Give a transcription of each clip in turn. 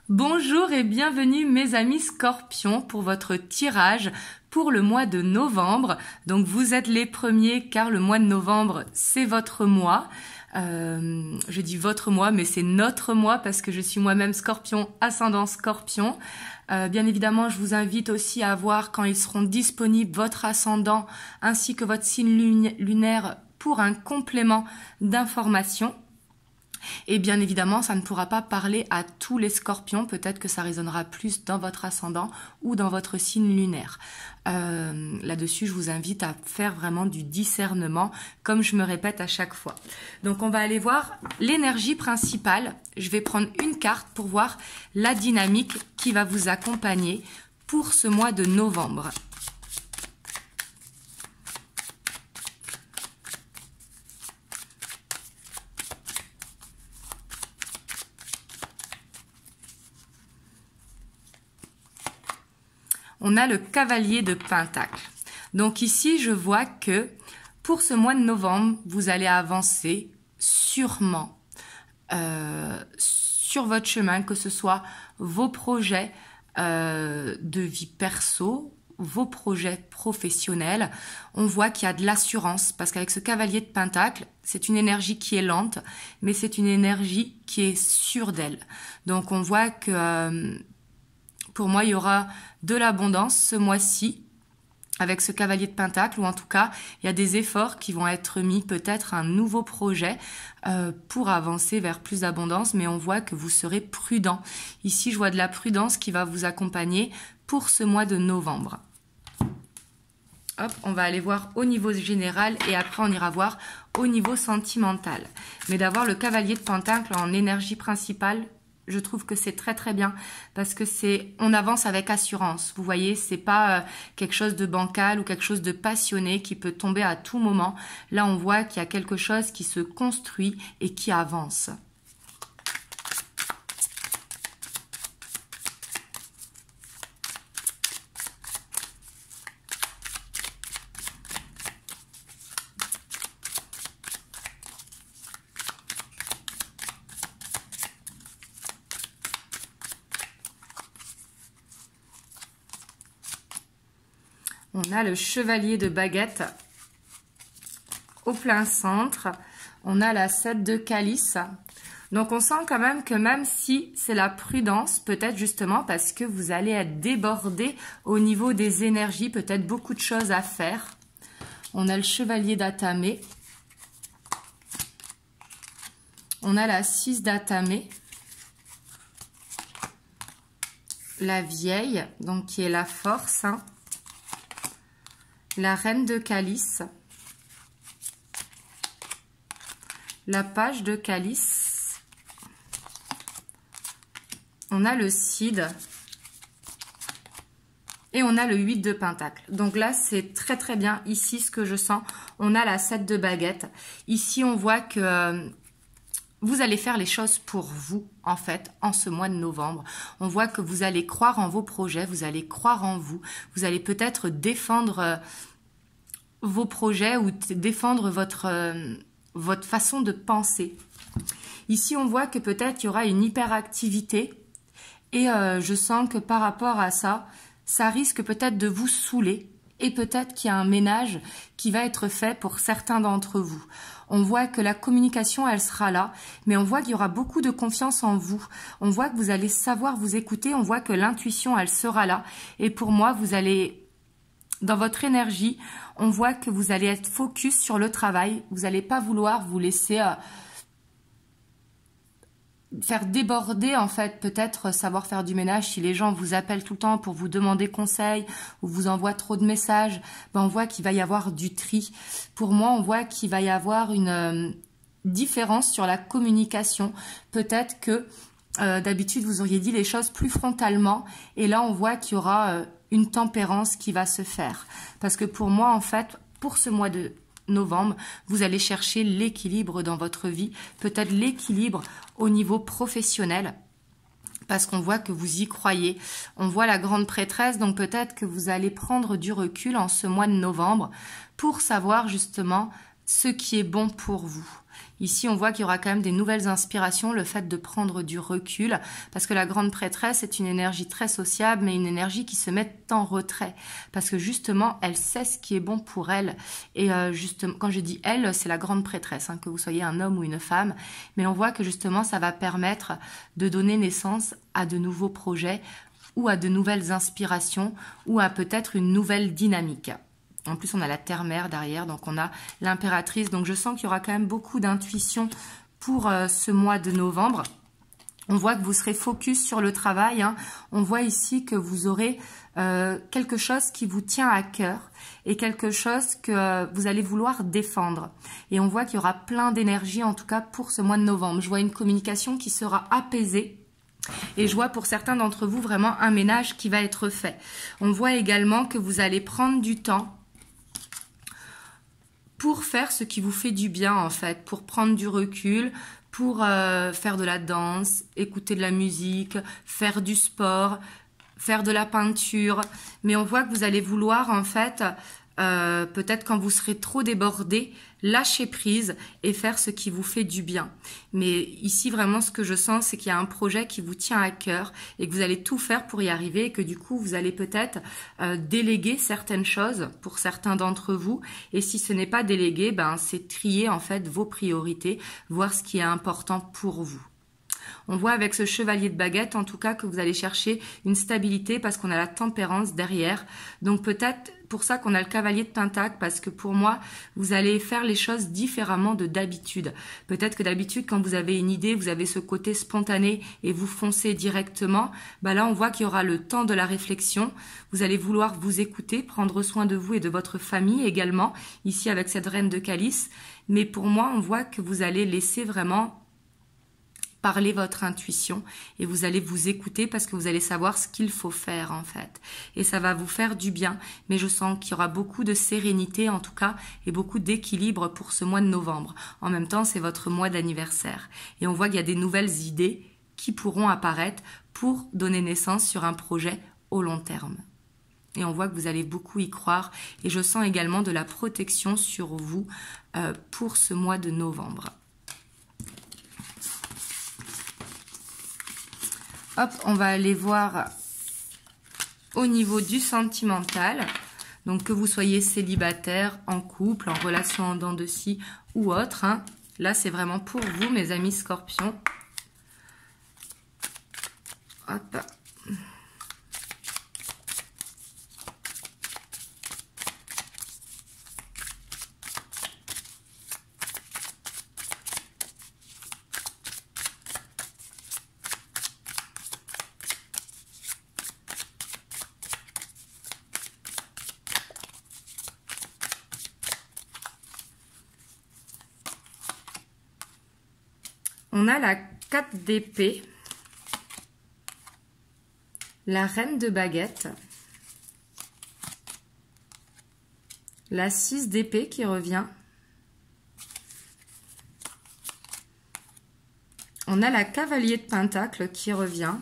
Bonjour et bienvenue mes amis Scorpions pour votre tirage pour le mois de novembre. Donc vous êtes les premiers car le mois de novembre c'est votre mois. Je dis votre mois mais c'est notre mois parce que je suis moi-même Scorpion, ascendant Scorpion. Bien évidemment je vous invite aussi à voir quand ils seront disponibles votre ascendant ainsi que votre signe lunaire pour un complément d'information. Et bien évidemment, ça ne pourra pas parler à tous les scorpions. Peut-être que ça résonnera plus dans votre ascendant ou dans votre signe lunaire. Là-dessus, je vous invite à faire vraiment du discernement, comme je me répète à chaque fois. Donc, on va aller voir l'énergie principale. Je vais prendre une carte pour voir la dynamique qui va vous accompagner pour ce mois de novembre. On a le cavalier de Pentacle. Donc ici, je vois que pour ce mois de novembre, vous allez avancer sûrement sur votre chemin, que ce soit vos projets de vie perso, vos projets professionnels. On voit qu'il y a de l'assurance parce qu'avec ce cavalier de Pentacle, c'est une énergie qui est lente, mais c'est une énergie qui est sûre d'elle. Donc on voit que pour moi, il y aura de l'abondance ce mois-ci avec ce cavalier de Pentacle, ou en tout cas, il y a des efforts qui vont être mis, peut-être un nouveau projet pour avancer vers plus d'abondance, mais on voit que vous serez prudent. Ici, je vois de la prudence qui va vous accompagner pour ce mois de novembre. Hop, on va aller voir au niveau général et après on ira voir au niveau sentimental. Mais d'avoir le cavalier de Pentacle en énergie principale, je trouve que c'est très très bien parce que on avance avec assurance. Vous voyez, c'est pas quelque chose de bancal ou quelque chose de passionné qui peut tomber à tout moment. Là, on voit qu'il y a quelque chose qui se construit et qui avance. On a le chevalier de baguette au plein centre. On a la 7 de calice. Donc, on sent quand même que même si c'est la prudence, peut-être justement parce que vous allez être débordé au niveau des énergies, peut-être beaucoup de choses à faire. On a le chevalier d'atamé. On a la 6 d'atamé. La vieille, donc qui est la force, hein. La reine de calice, la page de calice, on a le cid et on a le 8 de pentacle. Donc là, c'est très très bien. Ici, ce que je sens, on a la 7 de baguette. Ici, on voit que vous allez faire les choses pour vous, en fait, en ce mois de novembre. On voit que vous allez croire en vos projets, vous allez croire en vous. Vous allez peut-être défendre vos projets ou défendre votre façon de penser. Ici, on voit que peut-être il y aura une hyperactivité et je sens que par rapport à ça, ça risque peut-être de vous saouler et peut-être qu'il y a un ménage qui va être fait pour certains d'entre vous. On voit que la communication, elle sera là, mais on voit qu'il y aura beaucoup de confiance en vous. On voit que vous allez savoir vous écouter, on voit que l'intuition, elle sera là. Et pour moi, vous allez, dans votre énergie, on voit que vous allez être focus sur le travail. Vous n'allez pas vouloir vous laisser faire déborder, en fait, peut-être savoir faire du ménage. Si les gens vous appellent tout le temps pour vous demander conseil ou vous envoient trop de messages, ben on voit qu'il va y avoir du tri. Pour moi, on voit qu'il va y avoir une différence sur la communication. Peut-être que d'habitude, vous auriez dit les choses plus frontalement et là, on voit qu'il y aura une tempérance qui va se faire. Parce que pour moi, en fait, pour ce mois de novembre, vous allez chercher l'équilibre dans votre vie, peut-être l'équilibre au niveau professionnel, parce qu'on voit que vous y croyez. On voit la grande prêtresse, donc peut-être que vous allez prendre du recul en ce mois de novembre pour savoir justement ce qui est bon pour vous. Ici, on voit qu'il y aura quand même des nouvelles inspirations, le fait de prendre du recul, parce que la grande prêtresse est une énergie très sociable, mais une énergie qui se met en retrait, parce que justement, elle sait ce qui est bon pour elle. Et justement, quand je dis elle, c'est la grande prêtresse, hein, que vous soyez un homme ou une femme, mais on voit que justement, ça va permettre de donner naissance à de nouveaux projets, ou à de nouvelles inspirations, ou à peut-être une nouvelle dynamique. En plus, on a la terre-mère derrière, donc on a l'impératrice. Donc, je sens qu'il y aura quand même beaucoup d'intuition pour ce mois de novembre. On voit que vous serez focus sur le travail. Hein. On voit ici que vous aurez quelque chose qui vous tient à cœur et quelque chose que vous allez vouloir défendre. Et on voit qu'il y aura plein d'énergie, en tout cas pour ce mois de novembre. Je vois une communication qui sera apaisée. Et je vois pour certains d'entre vous vraiment un ménage qui va être fait. On voit également que vous allez prendre du temps pour faire ce qui vous fait du bien en fait, pour prendre du recul, pour faire de la danse, écouter de la musique, faire du sport, faire de la peinture. Mais on voit que vous allez vouloir en fait, peut-être quand vous serez trop débordé, lâcher prise et faire ce qui vous fait du bien. Mais ici vraiment ce que je sens, c'est qu'il y a un projet qui vous tient à cœur et que vous allez tout faire pour y arriver et que du coup vous allez peut-être déléguer certaines choses pour certains d'entre vous. Et si ce n'est pas délégué, ben c'est trier en fait vos priorités, voir ce qui est important pour vous. On voit avec ce chevalier de baguette, en tout cas, que vous allez chercher une stabilité parce qu'on a la tempérance derrière. Donc peut-être pour ça qu'on a le cavalier de pentacle, parce que pour moi, vous allez faire les choses différemment de d'habitude. Peut-être que d'habitude, quand vous avez une idée, vous avez ce côté spontané et vous foncez directement. Bah là, on voit qu'il y aura le temps de la réflexion. Vous allez vouloir vous écouter, prendre soin de vous et de votre famille également, ici avec cette reine de calice. Mais pour moi, on voit que vous allez laisser vraiment parler votre intuition et vous allez vous écouter parce que vous allez savoir ce qu'il faut faire en fait. Et ça va vous faire du bien, mais je sens qu'il y aura beaucoup de sérénité en tout cas et beaucoup d'équilibre pour ce mois de novembre. En même temps, c'est votre mois d'anniversaire. Et on voit qu'il y a des nouvelles idées qui pourront apparaître pour donner naissance sur un projet au long terme. Et on voit que vous allez beaucoup y croire. Et je sens également de la protection sur vous pour ce mois de novembre. Hop, on va aller voir au niveau du sentimental. Donc, que vous soyez célibataire, en couple, en relation en dents de scie ou autre. Hein. Là, c'est vraiment pour vous, mes amis scorpions. Hop. On a la 4 d'épée, la reine de baguette, la 6 d'épée qui revient, on a la cavalier de pentacle qui revient,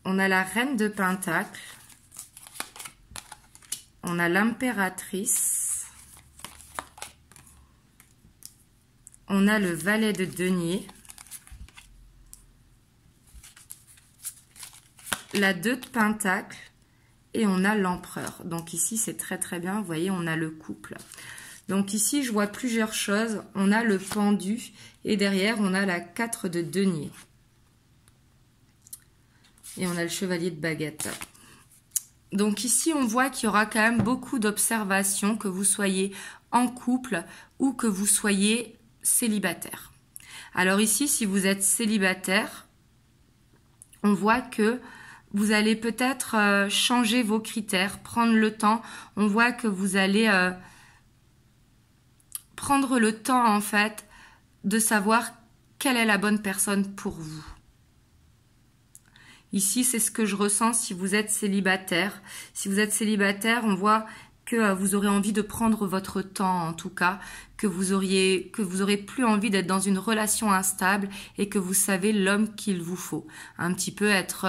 on a la reine de pentacle, on a l'impératrice, on a le valet de denier, la 2 de pentacle et on a l'empereur. Donc ici, c'est très très bien. Vous voyez, on a le couple. Donc ici, je vois plusieurs choses. On a le pendu et derrière, on a la 4 de denier. Et on a le chevalier de baguette. Donc ici, on voit qu'il y aura quand même beaucoup d'observations, que vous soyez en couple ou que vous soyez célibataire. Alors ici, si vous êtes célibataire, on voit que vous allez peut-être changer vos critères, prendre le temps. On voit que vous allez prendre le temps en fait de savoir quelle est la bonne personne pour vous. Ici, c'est ce que je ressens si vous êtes célibataire. Si vous êtes célibataire, on voit que vous aurez envie de prendre votre temps en tout cas, que vous aurez plus envie d'être dans une relation instable et que vous savez l'homme qu'il vous faut. Un petit peu être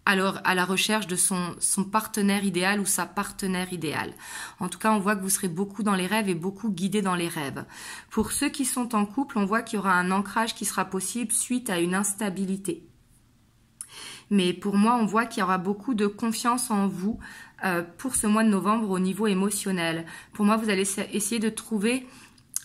alors à la recherche de son partenaire idéal ou sa partenaire idéale. En tout cas, on voit que vous serez beaucoup dans les rêves et beaucoup guidé dans les rêves. Pour ceux qui sont en couple, on voit qu'il y aura un ancrage qui sera possible suite à une instabilité. Mais pour moi, on voit qu'il y aura beaucoup de confiance en vous pour ce mois de novembre au niveau émotionnel. Pour moi, vous allez essayer de trouver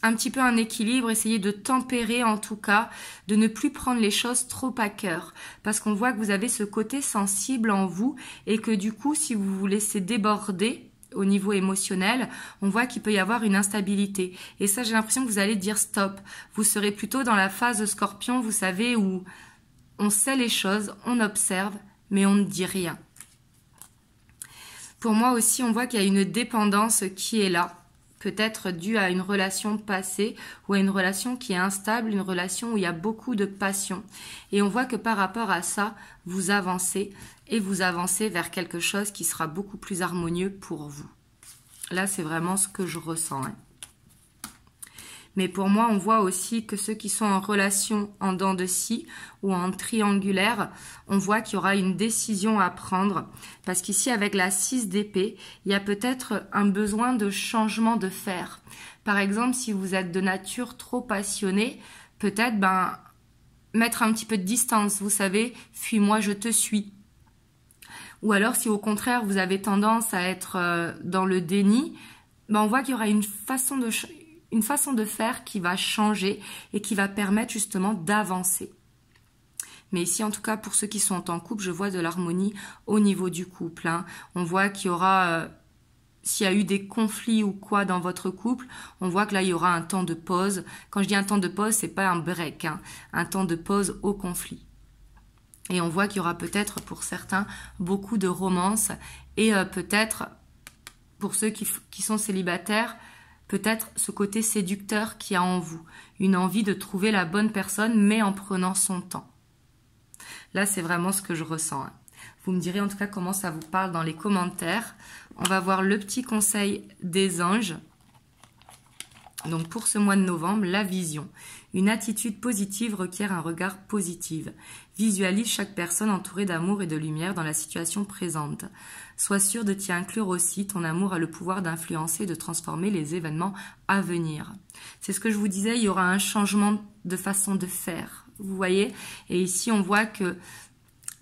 un petit peu un équilibre, essayer de tempérer en tout cas, de ne plus prendre les choses trop à cœur. Parce qu'on voit que vous avez ce côté sensible en vous et que du coup, si vous vous laissez déborder au niveau émotionnel, on voit qu'il peut y avoir une instabilité. Et ça, j'ai l'impression que vous allez dire stop. Vous serez plutôt dans la phase scorpion, vous savez, où on sait les choses, on observe, mais on ne dit rien. Pour moi aussi, on voit qu'il y a une dépendance qui est là. Peut-être dû à une relation passée ou à une relation qui est instable, une relation où il y a beaucoup de passion. Et on voit que par rapport à ça, vous avancez et vous avancez vers quelque chose qui sera beaucoup plus harmonieux pour vous. Là, c'est vraiment ce que je ressens. Mais pour moi, on voit aussi que ceux qui sont en relation en dents de scie ou en triangulaire, on voit qu'il y aura une décision à prendre. Parce qu'ici, avec la 6 d'épée, il y a peut-être un besoin de changement de faire. Par exemple, si vous êtes de nature trop passionné, peut-être mettre un petit peu de distance. Vous savez, fuis-moi, je te suis. Ou alors, si au contraire, vous avez tendance à être dans le déni, on voit qu'il y aura une façon de faire qui va changer et qui va permettre justement d'avancer. Mais ici, en tout cas, pour ceux qui sont en couple, je vois de l'harmonie au niveau du couple. On voit qu'il y aura, s'il y a eu des conflits ou quoi dans votre couple, on voit que là, il y aura un temps de pause. Quand je dis un temps de pause, c'est pas un break, un temps de pause au conflit. Et on voit qu'il y aura peut-être pour certains beaucoup de romance et peut-être pour ceux qui sont célibataires, peut-être ce côté séducteur qu'il y a en vous, une envie de trouver la bonne personne, mais en prenant son temps. Là, c'est vraiment ce que je ressens. Vous me direz en tout cas comment ça vous parle dans les commentaires. On va voir le petit conseil des anges. Donc pour ce mois de novembre, la vision. Une attitude positive requiert un regard positif. Visualise chaque personne entourée d'amour et de lumière dans la situation présente. Sois sûr de t'y inclure aussi. Ton amour a le pouvoir d'influencer et de transformer les événements à venir. C'est ce que je vous disais, il y aura un changement de façon de faire. Vous voyez? Et ici, on voit que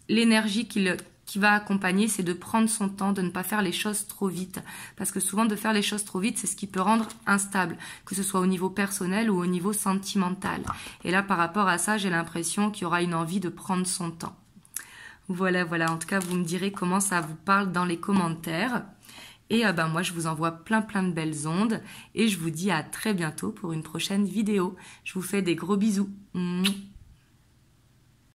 l'énergie qui va accompagner, c'est de prendre son temps, de ne pas faire les choses trop vite. Parce que souvent, de faire les choses trop vite, c'est ce qui peut rendre instable, que ce soit au niveau personnel ou au niveau sentimental. Et là, par rapport à ça, j'ai l'impression qu'il y aura une envie de prendre son temps. Voilà. En tout cas, vous me direz comment ça vous parle dans les commentaires. Et moi, je vous envoie plein de belles ondes. Et je vous dis à très bientôt pour une prochaine vidéo. Je vous fais des gros bisous.